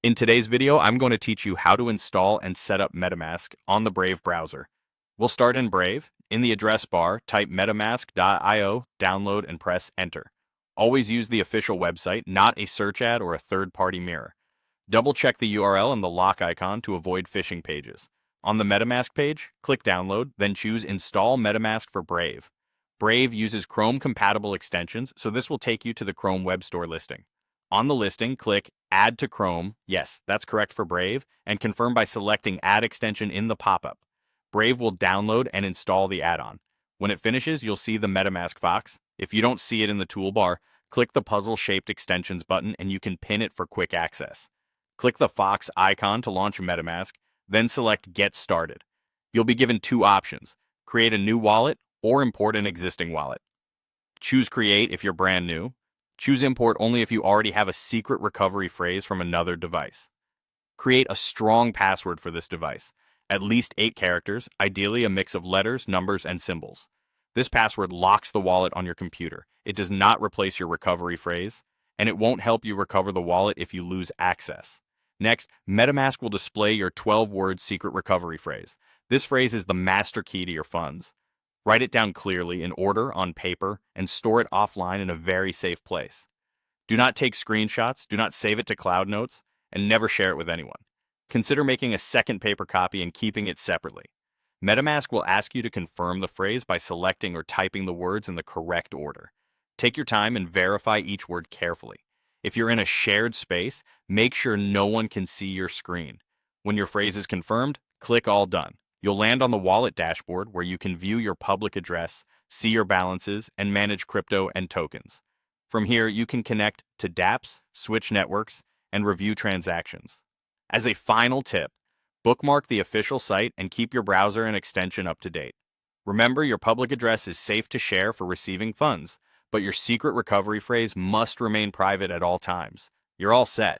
In today's video, I'm going to teach you how to install and set up MetaMask on the Brave browser. We'll start in Brave. In the address bar, type metamask.io, download, and press enter. Always use the official website, not a search ad or a third-party mirror. Double-check the URL and the lock icon to avoid phishing pages. On the MetaMask page, click Download, then choose Install MetaMask for Brave. Brave uses Chrome-compatible extensions, so this will take you to the Chrome Web Store listing. On the listing, click Add to Chrome, yes, that's correct for Brave, and confirm by selecting Add Extension in the pop-up. Brave will download and install the add-on. When it finishes, you'll see the MetaMask Fox. If you don't see it in the toolbar, click the puzzle-shaped extensions button and you can pin it for quick access. Click the Fox icon to launch MetaMask, then select Get Started. You'll be given two options: create a new wallet or import an existing wallet. Choose Create if you're brand new. Choose Import only if you already have a secret recovery phrase from another device. Create a strong password for this device, at least 8 characters, ideally a mix of letters, numbers, and symbols. This password locks the wallet on your computer. It does not replace your recovery phrase, and it won't help you recover the wallet if you lose access. Next, MetaMask will display your 12-word secret recovery phrase. This phrase is the master key to your funds. Write it down clearly in order on paper and store it offline in a very safe place. Do not take screenshots, do not save it to Cloud Notes, and never share it with anyone. Consider making a second paper copy and keeping it separately. MetaMask will ask you to confirm the phrase by selecting or typing the words in the correct order. Take your time and verify each word carefully. If you're in a shared space, make sure no one can see your screen. When your phrase is confirmed, click All Done. You'll land on the wallet dashboard where you can view your public address, see your balances, and manage crypto and tokens. From here, you can connect to dApps, switch networks, and review transactions. As a final tip, bookmark the official site and keep your browser and extension up to date. Remember, your public address is safe to share for receiving funds, but your secret recovery phrase must remain private at all times. You're all set.